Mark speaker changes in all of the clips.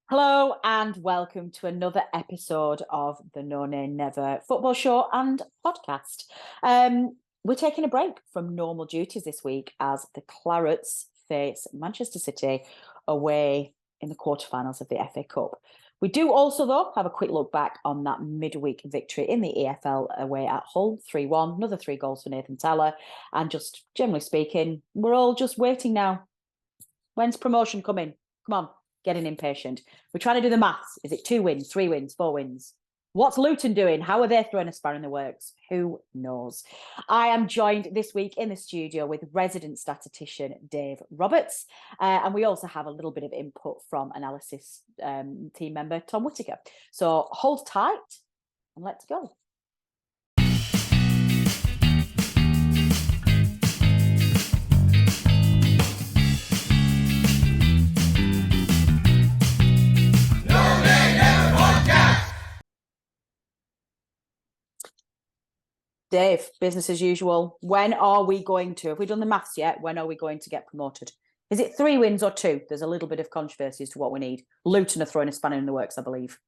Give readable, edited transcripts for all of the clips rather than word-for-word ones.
Speaker 1: Hello and welcome to another episode of the No Nay Never football show and podcast. We're taking a break from normal duties this week as the Clarets face Manchester City away in the quarterfinals of the FA Cup. We do also, though, have a quick look back on that midweek victory in the EFL away at Hull, 3-1, another 3 goals for Nathan Tella. And just generally speaking, we're all just waiting now. When's promotion coming? Come on. Getting impatient. We're trying to do the maths. Is it 2 wins, 3 wins, 4 wins? What's Luton doing? How are they throwing a spanner in the works? Who knows? I am joined this week in the studio with resident statistician Dave Roberts. And we also have a little bit of input from analysis team member Tom Whittaker. So hold tight and let's go. Dave, business as usual. When are we going to, have we done the maths yet? When are we going to get promoted? Is it 3 wins or 2? There's a little bit of controversy as to what we need. Luton are throwing a spanner in the works, I believe.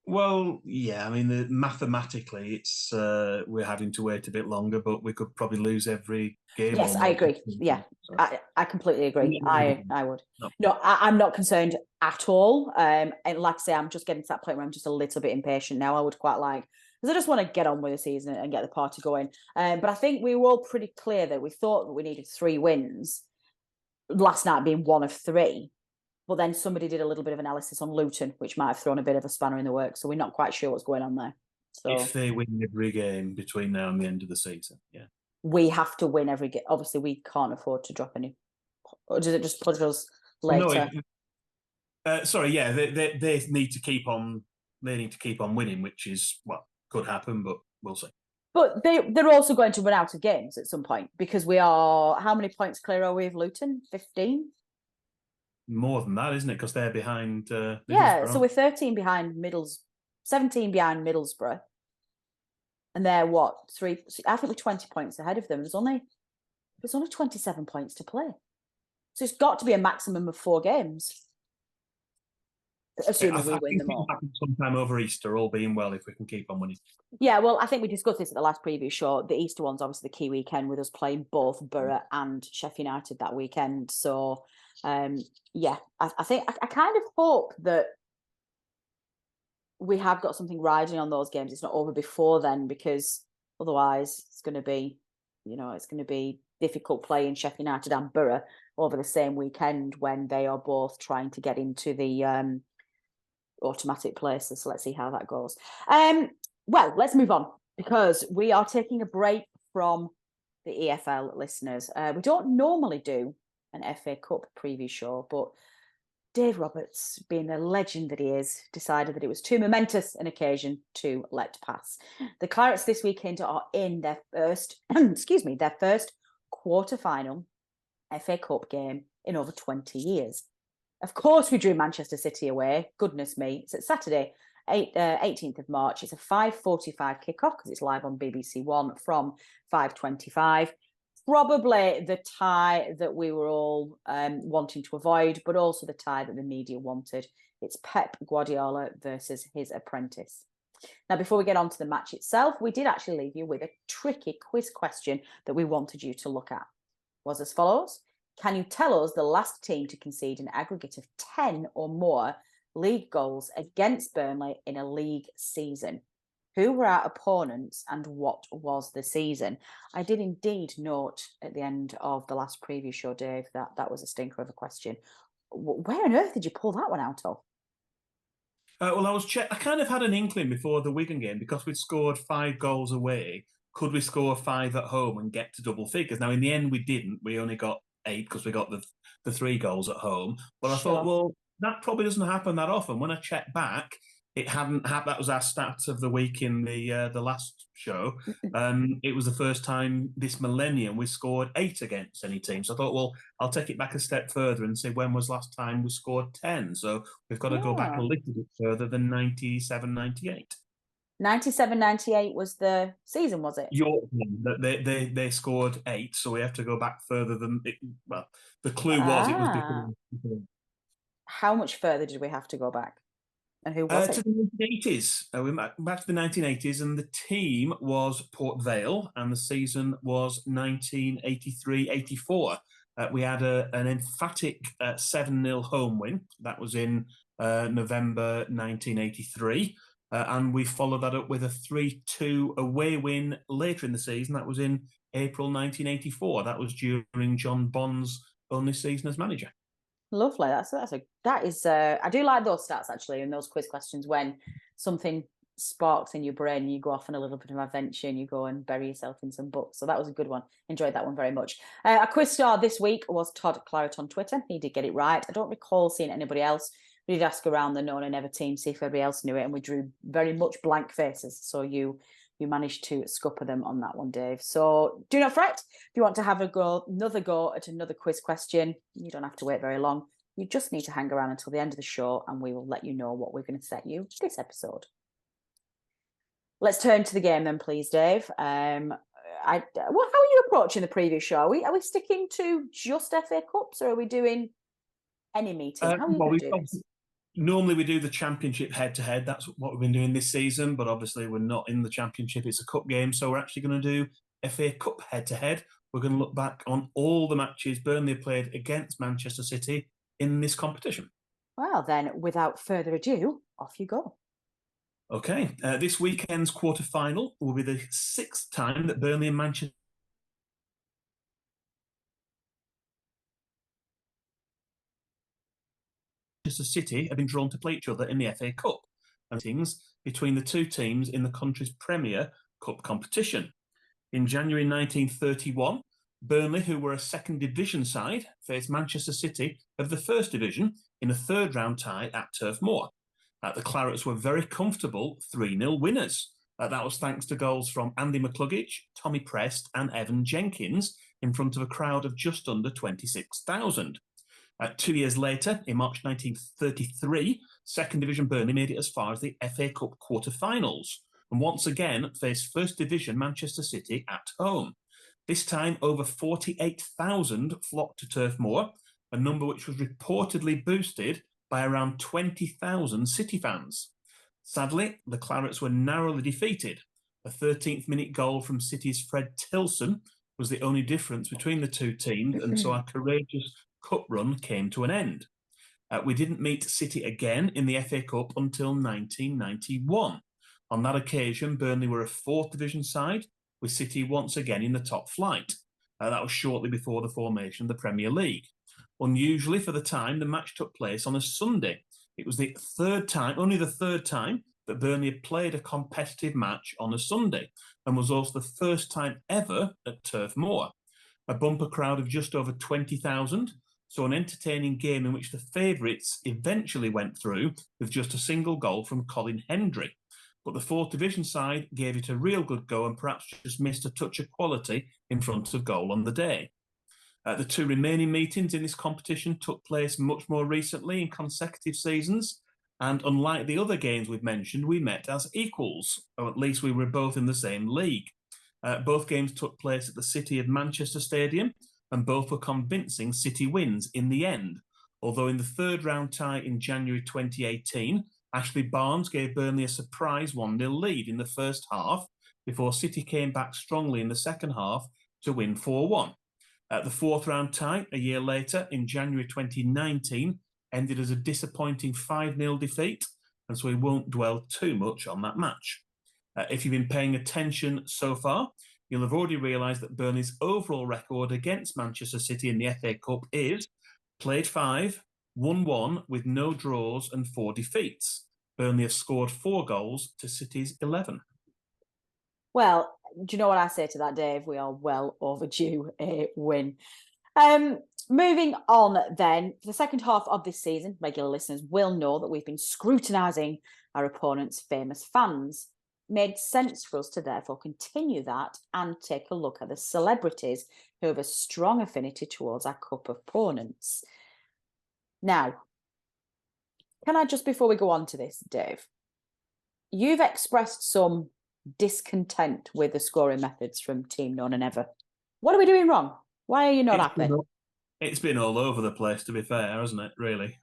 Speaker 2: Well, yeah, I mean, mathematically, it's we're having to wait a bit longer, but we could probably lose every game.
Speaker 1: Yes, I agree. Yeah, so. I completely agree. I would. No, I'm not concerned at all. And like I say, I'm just getting to that point where I'm just a little bit impatient now. I would quite like, because I just want to get on with the season and get the party going. But I think we were all pretty clear that we thought that we needed 3 wins, last night being 1 of 3. But then somebody did a little bit of analysis on Luton, which might have thrown a bit of a spanner in the works. So we're not quite sure what's going on there. So
Speaker 2: if they win every game between now and the end of the season, yeah.
Speaker 1: We have to win every game. Obviously, we can't afford to drop any. Or does it just put us later?
Speaker 2: No, sorry, yeah, they need to keep on. They need to keep on winning, which is could happen, but we'll see.
Speaker 1: But they're also going to run out of games at some point because we are. How many points clear are we of Luton? 15.
Speaker 2: More than that, isn't it? Because they're behind.
Speaker 1: Yeah, so we're 13 behind 17 behind Middlesbrough, and they're what 3? I think we're 20 points ahead of them. There's only 27 points to play, so it's got to be a maximum of 4 games. Assuming we win them all.
Speaker 2: Sometime over Easter, all being well, if we can keep on winning.
Speaker 1: Yeah, well, I think we discussed this at the last preview show. The Easter one's obviously the key weekend with us playing both Borough and Sheffield United that weekend. So, yeah, I think I kind of hope that we have got something riding on those games. It's not over before then, because otherwise it's going to be, it's going to be difficult playing Sheffield United and Borough over the same weekend when they are both trying to get into the automatic places. So let's see how that goes. Well, let's move on because we are taking a break from the EFL, listeners. We don't normally do an FA Cup preview show, but Dave Roberts, being the legend that he is, decided that it was too momentous an occasion to let pass. The Clarets this weekend are in their first, their first quarter-final FA Cup game in over 20 years. Of course, we drew Manchester City away. Goodness me. It's at Saturday, 18th of March. It's a 5:45 kickoff because it's live on BBC One from 5:25. Probably the tie that we were all wanting to avoid, but also the tie that the media wanted. It's Pep Guardiola versus his apprentice. Now, before we get on to the match itself, we did actually leave you with a tricky quiz question that we wanted you to look at. It was as follows. Can you tell us the last team to concede an aggregate of 10 or more league goals against Burnley in a league season? Who were our opponents and what was the season? I did indeed note at the end of the last preview show, Dave, that was a stinker of a question. Where on earth did you pull that one out of?
Speaker 2: Well, I kind of had an inkling before the Wigan game because we'd scored 5 goals away. Could we score 5 at home and get to double figures? Now, in the end, we didn't. We only got 8 because we got the 3 goals at home. But I thought, well, that probably doesn't happen that often. When I checked back, it hadn't happened. That was our stats of the week in the last show. It was the first time this millennium we scored 8 against any team. So I thought, well, I'll take it back a step further and say, when was last time we scored 10? So we've got to go back a little bit further than 97, 98.
Speaker 1: 97-98 was the season, was it?
Speaker 2: They scored 8, so we have to go back further than it. Well, the clue was it was different.
Speaker 1: how much further did we have to go back? And who was
Speaker 2: To
Speaker 1: it?
Speaker 2: the 1980s. We went back to the 1980s, and the team was Port Vale, and the season was 1983-84. We had an emphatic 7-0 home win. That was in November 1983. And we followed that up with a 3-2 away win later in the season. That was in April 1984. That was during John Bond's only season as manager.
Speaker 1: Lovely. That is. I do like those stats actually, and those quiz questions when something sparks in your brain and you go off on a little bit of an adventure and you go and bury yourself in some books. So that was a good one. Enjoyed that one very much. Our quiz star this week was Todd Claret on Twitter. He did get it right. I don't recall seeing anybody else. We did ask around the known and never team, see if anybody else knew it, and we drew very much blank faces. So you managed to scupper them on that one, Dave. So do not fret. If you want to have another go at another quiz question, you don't have to wait very long. You just need to hang around until the end of the show and we will let you know what we're going to set you this episode. Let's turn to the game then, please, Dave. How are you approaching the previous show? Are we sticking to just FA Cups or are we doing any meeting? How are you going to do this?
Speaker 2: Normally we do the Championship head-to-head. That's what we've been doing this season, but obviously we're not in the Championship. It's a cup game, so we're actually going to do FA Cup head-to-head. We're going to look back on all the matches Burnley played against Manchester City in this competition.
Speaker 1: Well, then, without further ado, off you go.
Speaker 2: Okay, this weekend's quarter-final will be the 6th time that Burnley and Manchester City have been drawn to play each other in the FA Cup, and things between the two teams in the country's Premier Cup competition. In January 1931, Burnley, who were a second division side, faced Manchester City of the first division in a third-round tie at Turf Moor. The Clarets were very comfortable 3-0 winners. That was thanks to goals from Andy McCluggage, Tommy Prest and Evan Jenkins in front of a crowd of just under 26,000. 2 years later, in March 1933, second division Burnley made it as far as the FA Cup quarter-finals and once again faced first division Manchester City at home. This time, over 48,000 flocked to Turf Moor, a number which was reportedly boosted by around 20,000 City fans. Sadly, the Clarets were narrowly defeated. A 13th-minute goal from City's Fred Tilson was the only difference between the two teams, and so our courageous cup run came to an end. We didn't meet City again in the FA Cup until 1991. On that occasion, Burnley were a fourth division side, with City once again in the top flight. That was shortly before the formation of the Premier League. Unusually for the time, the match took place on a Sunday. It was only the third time that Burnley had played a competitive match on a Sunday, and was also the first time ever at Turf Moor. A bumper crowd of just over 20,000, so an entertaining game in which the favourites eventually went through with just a single goal from Colin Hendry. But the fourth division side gave it a real good go and perhaps just missed a touch of quality in front of goal on the day. The two remaining meetings in this competition took place much more recently in consecutive seasons, and unlike the other games we've mentioned, we met as equals, or at least we were both in the same league. Both games took place at the City of Manchester Stadium, and both were convincing City wins in the end, although in the third round tie in January 2018, Ashley Barnes gave Burnley a surprise 1-0 lead in the first half, before City came back strongly in the second half to win 4-1. The fourth round tie, a year later, in January 2019, ended as a disappointing 5-0 defeat, and so we won't dwell too much on that match. If you've been paying attention so far, you'll have already realised that Burnley's overall record against Manchester City in the FA Cup is played 5, won 1 with no draws and 4 defeats. Burnley have scored 4 goals to City's 11.
Speaker 1: Well, do you know what I say to that, Dave? We are well overdue a win. Moving on then, for the second half of this season, regular listeners will know that we've been scrutinising our opponent's famous fans. Made sense for us to therefore continue that and take a look at the celebrities who have a strong affinity towards our cup opponents. Now, can I just, before we go on to this, Dave, you've expressed some discontent with the scoring methods from Team Known and Ever. What are we doing wrong? Why are you not happy?
Speaker 2: It's been all over the place, to be fair, hasn't it, really?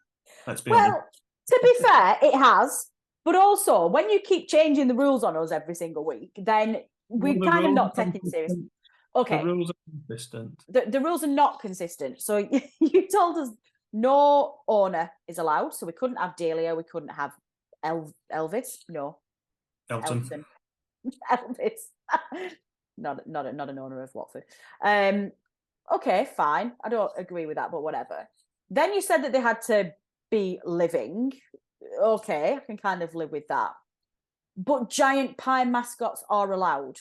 Speaker 2: Let's be honest.
Speaker 1: Well, to be fair, it has. But also, when you keep changing the rules on us every single week, then we're kind of not taking it serious. Okay.
Speaker 2: The rules are consistent.
Speaker 1: The rules are not consistent. So you told us no owner is allowed. So we couldn't have Delia. We couldn't have Elvis. No.
Speaker 2: Elton.
Speaker 1: Elvis. not an owner of Watford. Okay, fine. I don't agree with that, but whatever. Then you said that they had to be living. Okay, I can kind of live with that. But giant pie mascots are allowed.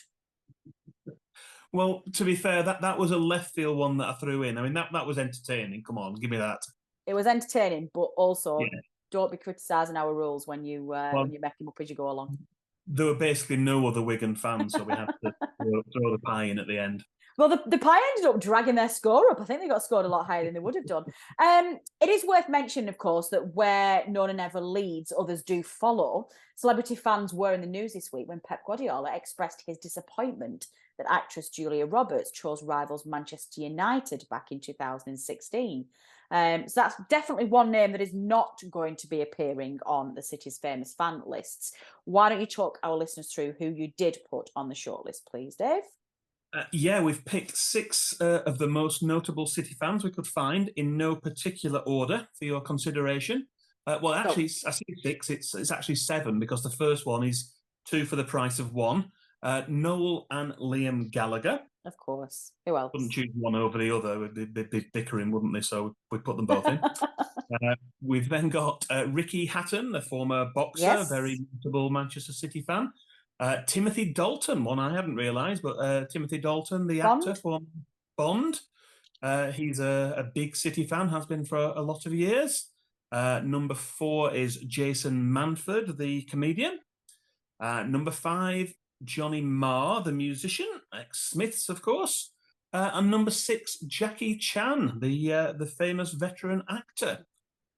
Speaker 2: Well, to be fair, that was a left field one that I threw in. I mean, that was entertaining. Come on, give me that.
Speaker 1: It was entertaining, but also don't be criticising our rules when you make them up as you go along.
Speaker 2: There were basically no other Wigan fans, so we had to throw the pie in at the end.
Speaker 1: Well, the pie ended up dragging their score up. I think they got scored a lot higher than they would have done. It is worth mentioning, of course, that where no one ever leads, others do follow. Celebrity fans were in the news this week when Pep Guardiola expressed his disappointment that actress Julia Roberts chose rivals Manchester United back in 2016. So that's definitely one name that is not going to be appearing on the City's famous fan lists. Why don't you talk our listeners through who you did put on the shortlist, please, Dave?
Speaker 2: We've picked 6 of the most notable City fans we could find in no particular order for your consideration. Well, actually, I say 6. It's actually 7 because the first one is 2 for the price of 1. Noel and Liam Gallagher.
Speaker 1: Of course. Who else?
Speaker 2: Wouldn't choose one over the other. They'd be bickering, wouldn't they? So we put them both in. We've then got Ricky Hatton, the former boxer, very notable Manchester City fan. Timothy Dalton, one I hadn't realised, but Timothy Dalton, the actor from Bond. He's a big City fan, has been for a lot of years. Number 4 is Jason Manford, the comedian. Number 5, Johnny Marr, the musician, ex-Smiths, of course. And number 6, Jackie Chan, the famous veteran actor.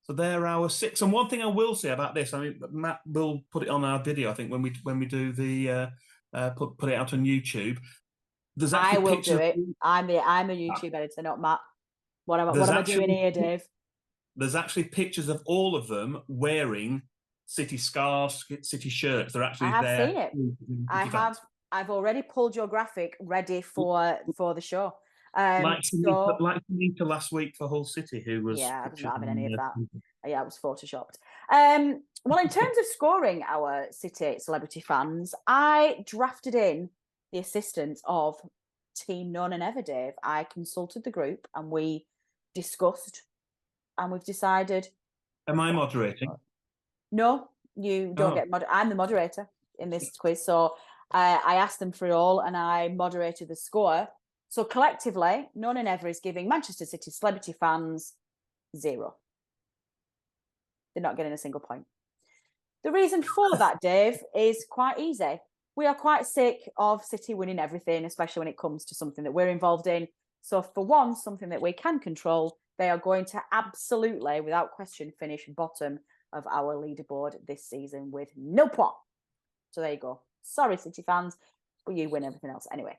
Speaker 2: So they're our 6. And one thing I will say about this, I mean, Matt will put it on our video, I think, when we do the put it out on YouTube. There's actually
Speaker 1: I will do it. I'm a YouTube editor, not Matt. What am I doing here, Dave?
Speaker 2: There's actually pictures of all of them wearing City scarves, City shirts. They're actually there.
Speaker 1: I have seen it. I've already pulled your graphic ready for the show.
Speaker 2: Like Sunita last week for Hull City, who was
Speaker 1: I was not having any of that. Yeah, I was photoshopped. Well, in terms of scoring our City celebrity fans, I drafted in the assistance of Team None and Ever, Dave. I consulted the group and we discussed, and we've decided.
Speaker 2: Am I moderating?
Speaker 1: No, you don't get I'm the moderator in this quiz, so I asked them for it all, and I moderated the score. So collectively, None and Ever is giving Manchester City celebrity fans 0. They're not getting a single point. The reason for that, Dave, is quite easy. We are quite sick of City winning everything, especially when it comes to something that we're involved in. So for once, something that we can control, they are going to absolutely, without question, finish bottom of our leaderboard this season with no point. So there you go. Sorry, City fans, but you win everything else anyway.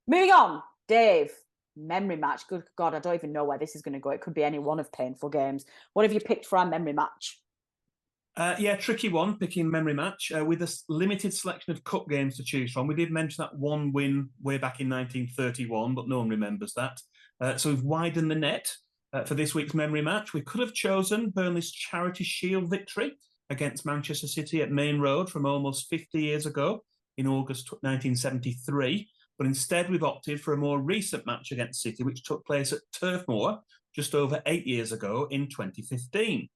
Speaker 1: Moving on, Dave. Memory match. Good God, I don't even know where this is going to go. It could be any one of painful games. What have you picked for our memory match?
Speaker 2: Tricky one, picking memory match. With a limited selection of cup games to choose from. We did mention that one win way back in 1931, but no one remembers that. So we've widened the net for this week's memory match. We could have chosen Burnley's Charity Shield victory against Manchester City at Main Road from almost 50 years ago in August 1973. But instead, we've opted for a more recent match against City, which took place at Turf Moor just over 8 years ago in 2015.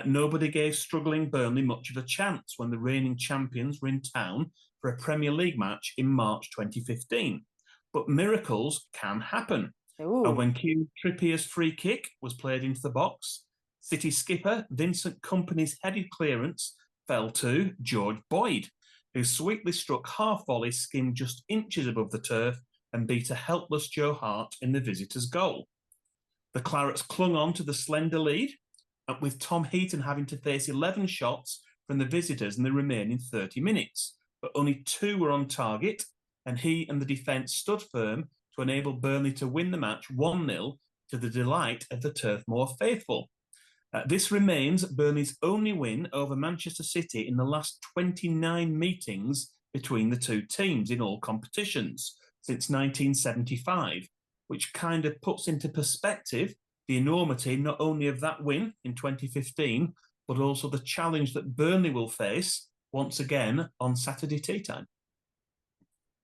Speaker 2: Nobody gave struggling Burnley much of a chance when the reigning champions were in town for a Premier League match in March 2015. But miracles can happen. And when Kieran Trippier's free kick was played into the box, City skipper Vincent Kompany's headed clearance fell to George Boyd, who sweetly struck half volley, skimmed just inches above the turf and beat a helpless Joe Hart in the visitors' goal. The Clarets clung on to the slender lead, with Tom Heaton having to face 11 shots from the visitors in the remaining 30 minutes, but only 2 were on target, and he and the defence stood firm to enable Burnley to win the match 1-0 to the delight of the Turf Moor faithful. This remains Burnley's only win over Manchester City in the last 29 meetings between the two teams in all competitions since 1975, which kind of puts into perspective the enormity not only of that win in 2015, but also the challenge that Burnley will face once again on Saturday tea time.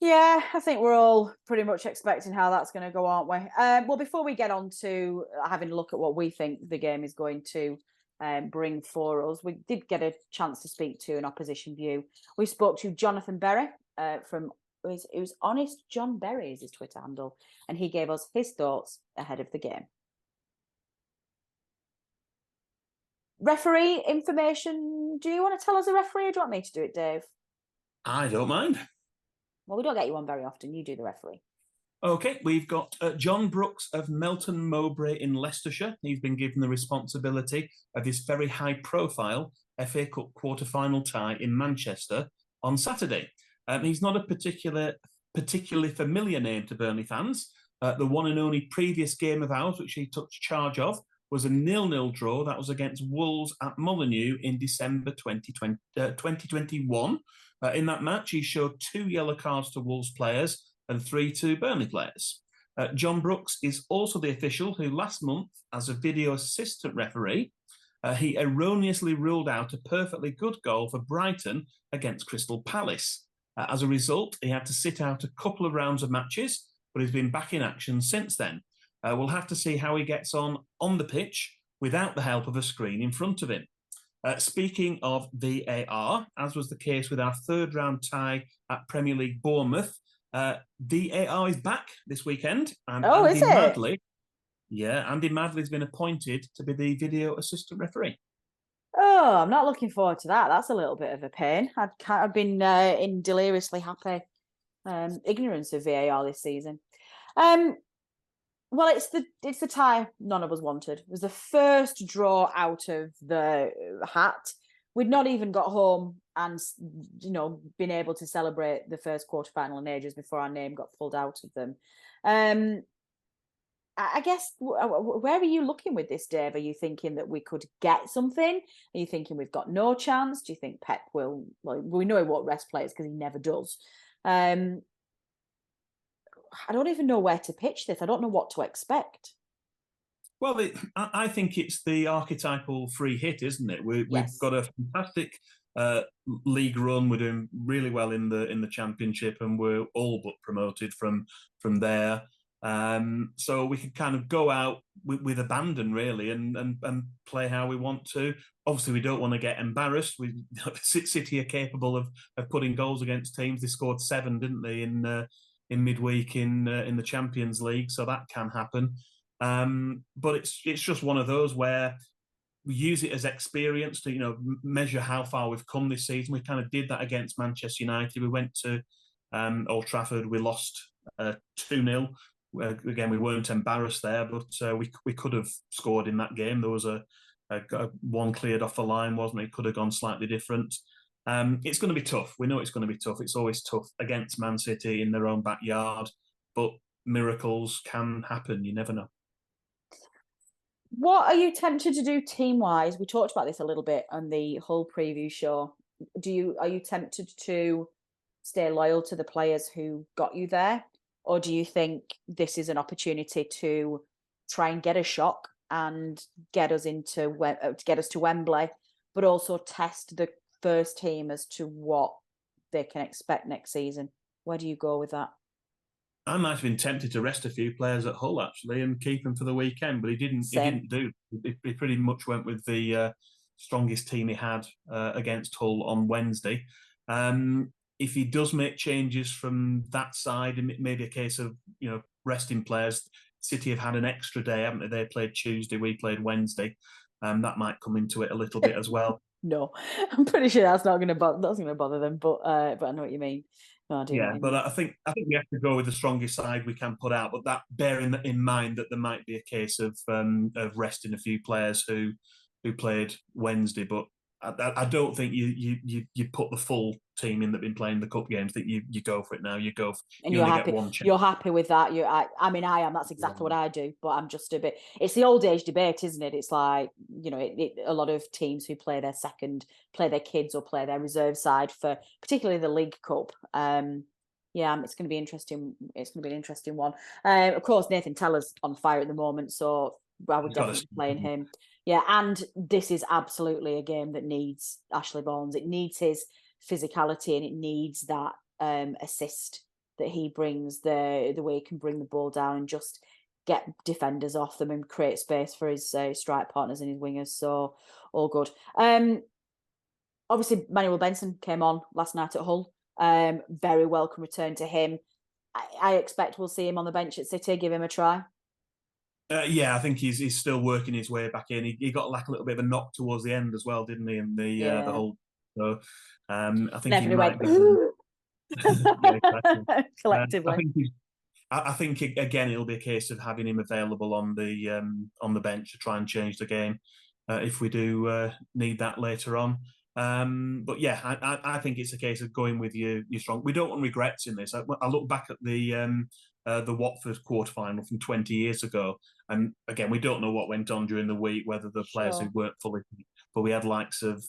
Speaker 1: Yeah, I think we're all pretty much expecting how that's going to go, aren't we? Well, before we get on to having a look at what we think the game is going to bring for us, we did get a chance to speak to an opposition view. We spoke to Jonathan Berry from, it was Honest John Berry is his Twitter handle, and he gave us his thoughts ahead of the game. Referee information. Do you want to tell us a referee, or do you want me to do it, Dave?
Speaker 2: I don't mind.
Speaker 1: Well, we don't get you on very often. You do the referee.
Speaker 2: Okay, we've got John Brooks of Melton Mowbray in Leicestershire. He's been given the responsibility of this very high-profile FA Cup quarter-final tie in Manchester on Saturday. He's not a particularly familiar name to Burnley fans. The one and only previous game of ours, which he took charge of, was a 0-0 draw. That was against Wolves at Molineux in December 2021. In that match, he showed 2 yellow cards to Wolves players and 3 to Burnley players. John Brooks is also the official who last month, as a video assistant referee, he erroneously ruled out a perfectly good goal for Brighton against Crystal Palace. As a result, he had to sit out a couple of rounds of matches, but he's been back in action since then. We'll have to see how he gets on the pitch without the help of a screen in front of him. Speaking of VAR, as was the case with our third round tie at Premier League Bournemouth, VAR is back this weekend. And
Speaker 1: Andy
Speaker 2: Madley, Andy Madley's been appointed to be the video assistant referee.
Speaker 1: Oh, I'm not looking forward to that. That's a little bit of a pain. I've been in deliriously happy ignorance of VAR this season. Well, it's the tie none of us wanted. It was the first draw out of the hat. We'd not even got home and, been able to celebrate the first quarterfinal in ages before our name got pulled out of them. I guess, where are you looking with this, Dave? Are you thinking that we could get something? Are you thinking we've got no chance? Do you think Pep will? Well, we know he won't rest players because he never does. I don't even know where to pitch this. I don't know what to expect.
Speaker 2: Well, I think it's the archetypal free hit, isn't it? We've got a fantastic league run. We're doing really well in the championship, and we're all but promoted from there. So we can kind of go out with abandon, really, and play how we want to. Obviously, we don't want to get embarrassed. City are capable of putting goals against teams. They scored 7, didn't they, in midweek in the Champions League, so that can happen. But it's just one of those where we use it as experience to measure how far we've come this season. We kind of did that against Manchester United. We went to Old Trafford. We lost 2-0. Again, we weren't embarrassed there, but we could have scored in that game. There was a one cleared off the line, wasn't it? It could have gone slightly different. It's going to be tough. We know it's going to be tough. It's always tough against Man City in their own backyard, but miracles can happen. You never know.
Speaker 1: What are you tempted to do team-wise? We talked about this a little bit on the Hull preview show. Are you tempted to stay loyal to the players who got you there, or do you think this is an opportunity to try and get a shock and get us to Wembley, but also test the first team as to what they can expect next season? Where do you go with that?
Speaker 2: I might have been tempted to rest a few players at Hull actually and keep them for the weekend, but he didn't. He didn't do. He pretty much went with the strongest team he had against Hull on Wednesday. If he does make changes from that side, it may be a case of resting players. City have had an extra day, haven't they? They played Tuesday, we played Wednesday. That might come into it a little bit as well.
Speaker 1: No, I'm pretty sure that's not going to bother them. But I know what you mean. No,
Speaker 2: but I think we have to go with the strongest side we can put out. But that bearing in mind that there might be a case of resting a few players who played Wednesday. But I don't think you put the full team in that been playing the cup games. That you go for it now. You go.
Speaker 1: And
Speaker 2: You
Speaker 1: you're
Speaker 2: only get
Speaker 1: happy.
Speaker 2: one chance.
Speaker 1: You're happy with that. I mean, I am. That's exactly what I do. But I'm just a bit. It's the old age debate, isn't it? It's like, a lot of teams who play their kids or play their reserve side for particularly the League Cup. Yeah, it's going to be interesting. It's going to be an interesting one. Of course, Nathan Teller's on fire at the moment, so I would definitely be playing him. Yeah, and this is absolutely a game that needs Ashley Barnes. It needs his physicality, and it needs that assist that he brings, the way he can bring the ball down and just get defenders off them and create space for his strike partners and his wingers. So all good. Obviously, Manuel Benson came on last night at Hull. Very welcome return to him. I expect we'll see him on the bench at City. Give him a try.
Speaker 2: Yeah, I think he's still working his way back in. He got like a little bit of a knock towards the end as well, didn't he? In the whole. So I think he might be. Yeah, exactly.
Speaker 1: Collectively.
Speaker 2: I think again it'll be a case of having him available on the bench to try and change the game if we do need that later on. But yeah, I think it's a case of going with your strong. We don't want regrets in this. I look back at the Watford quarterfinal from 20 years ago, and again, we don't know what went on during the week, whether the players who weren't fully, but we had likes of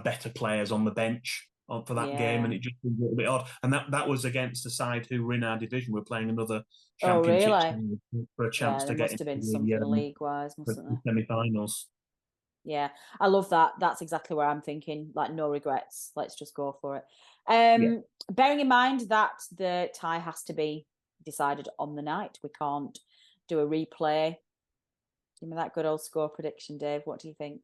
Speaker 2: better players on the bench for that game, and it just was a little bit odd. And that was against the side who were in our division. We're playing another championship team for a chance to get into
Speaker 1: the league-wise, mustn't there?
Speaker 2: Semi-finals.
Speaker 1: Yeah, I love that. That's exactly where I'm thinking. Like, no regrets. Let's just go for it. Bearing in mind that the tie has to be decided on the night, we can't do a replay. Give me that good old score prediction, Dave. What do you think?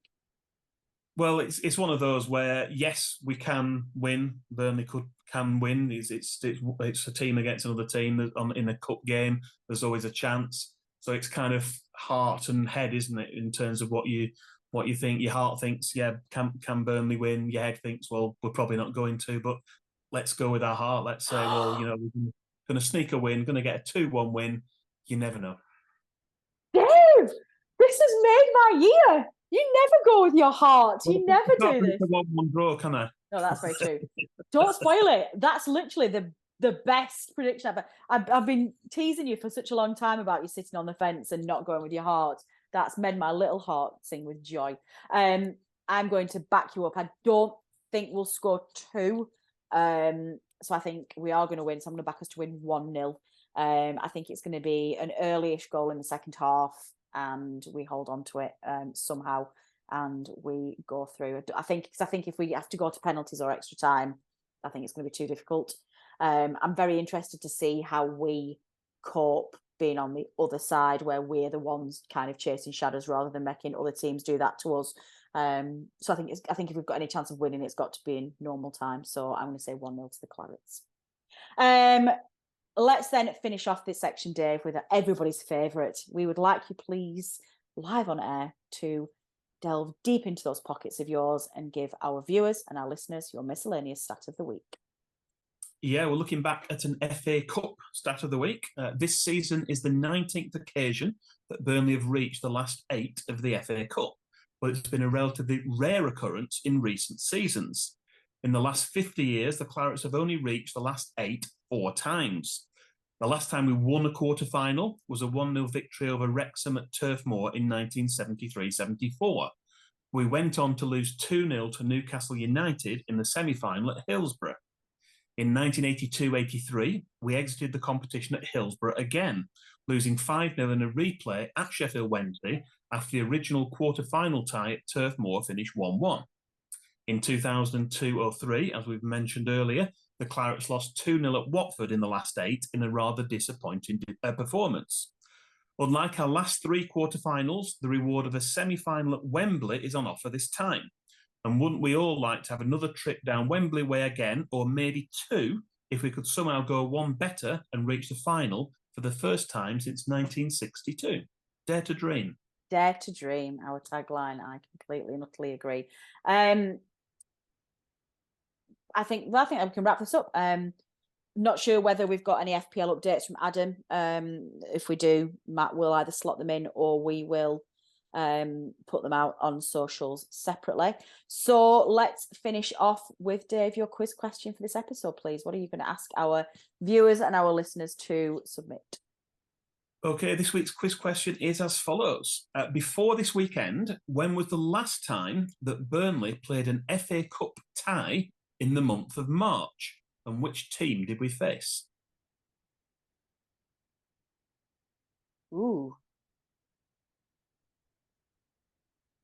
Speaker 2: Well, it's one of those where yes, we can win. Burnley can win. It's a team against another team in a cup game. There's always a chance. So it's kind of heart and head, isn't it? In terms of what you think. Your heart thinks, yeah, can Burnley win? Your head thinks, well, we're probably not going to. But let's go with our heart. Let's say, well, we're going to sneak a win. Going to get a 2-1 win. You never know.
Speaker 1: Dave, this has made my year. You never go with your heart. You never do this.
Speaker 2: A 1-1 draw, can I?
Speaker 1: No, that's very true. Don't spoil it. That's literally the best prediction ever. I've been teasing you for such a long time about you sitting on the fence and not going with your heart. That's made my little heart sing with joy. I'm going to back you up. I don't think we'll score 2. So I think we are going to win. So I'm going to back us to win 1-0. I think it's going to be an early-ish goal in the second half, and we hold on to it somehow, and we go through. I think if we have to go to penalties or extra time, I think it's going to be too difficult. I'm very interested to see how we cope being on the other side, where we're the ones kind of chasing shadows rather than making other teams do that to us. So I think if we've got any chance of winning, it's got to be in normal time. So I'm going to say 1-0 to the Clarets. Let's then finish off this section, Dave, with everybody's favourite. We would like you, please, live on air, to delve deep into those pockets of yours and give our viewers and our listeners your miscellaneous stat of the week.
Speaker 2: Yeah, we're looking back at an FA Cup stat of the week. This season is the 19th occasion that Burnley have reached the last 8 of the FA Cup, but it's been a relatively rare occurrence in recent seasons. In the last 50 years, the Clarets have only reached the last 8 4 times. The last time we won a quarter-final was a 1-0 victory over Wrexham at Turf Moor in 1973-74. We went on to lose 2-0 to Newcastle United in the semi-final at Hillsborough. In 1982-83, we exited the competition at Hillsborough again, losing 5-0 in a replay at Sheffield Wednesday after the original quarter-final tie at Turf Moor finished 1-1. In 2002-03, as we've mentioned earlier, the Clarets lost 2-0 at Watford in the last 8 in a rather disappointing performance. Unlike our last 3 quarterfinals, the reward of a semi-final at Wembley is on offer this time. And wouldn't we all like to have another trip down Wembley way again, or maybe 2, if we could somehow go 1 better and reach the final for the first time since 1962? Dare to dream.
Speaker 1: Dare to dream, our tagline. I completely and utterly agree. I think we can wrap this up. Not sure whether we've got any FPL updates from Adam. If we do, Matt will either slot them in or we will put them out on socials separately. So let's finish off with, Dave, your quiz question for this episode, please. What are you going to ask our viewers and our listeners to submit?
Speaker 2: Okay, this week's quiz question is as follows. Before this weekend, when was the last time that Burnley played an FA Cup tie in the month of March? And which team did we face?
Speaker 1: Ooh.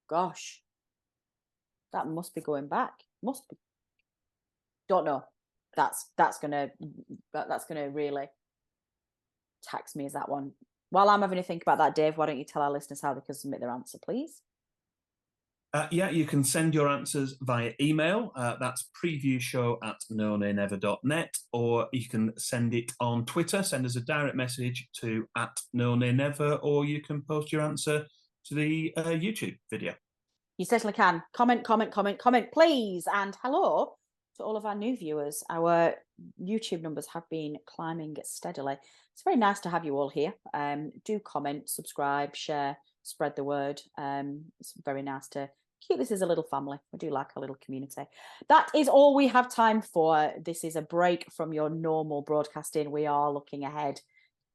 Speaker 1: Gosh. That must be going back. Must be. Don't know. That's gonna really tax me, is that one. While I'm having to think about that, Dave, why don't you tell our listeners how they can submit their answer, please?
Speaker 2: Yeah, you can send your answers via email. That's previewshow@nonanever.net, or you can send it on Twitter. Send us a direct message to @nonanever, or you can post your answer to the YouTube video.
Speaker 1: You certainly can. Comment, please. And hello to all of our new viewers. Our YouTube numbers have been climbing steadily. It's very nice to have you all here. Do comment, subscribe, share, spread the word. It's very nice to keep this as a little family. We do like a little community. That is all we have time for. This is a break from your normal broadcasting. We are looking ahead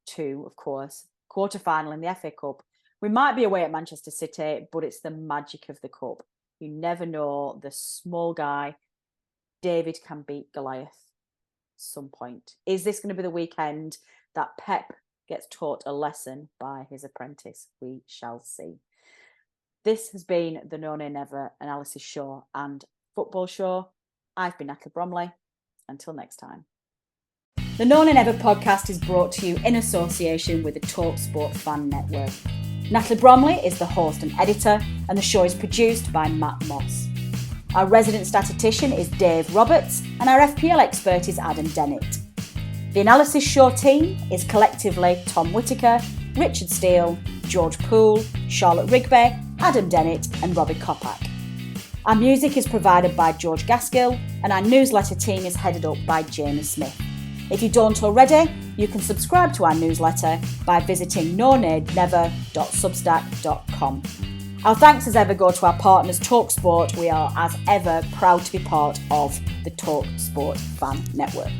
Speaker 1: to, of course, quarter-final in the FA Cup. We might be away at Manchester City, but it's the magic of the cup. You never know. The small guy, David, can beat Goliath at some point. Is this going to be the weekend that Pep gets taught a lesson by his apprentice? We shall see. This has been the No Nay Never analysis show and football show. I've been Natalie Bromley. Until next time. The No Nay Never podcast is brought to you in association with the TalkSport Fan Network. Natalie Bromley is the host and editor, and the show is produced by Matt Moss. Our resident statistician is Dave Roberts, and our FPL expert is Adam Dennett. The analysis show team is collectively Tom Whittaker, Richard Steele, George Poole, Charlotte Rigby, Adam Dennett and Robbie Kopak. Our music is provided by George Gaskill, and our newsletter team is headed up by Jamie Smith. If you don't already, you can subscribe to our newsletter by visiting nonanever.substack.com. Our thanks as ever go to our partners TalkSport. We are as ever proud to be part of the TalkSport Fan Network.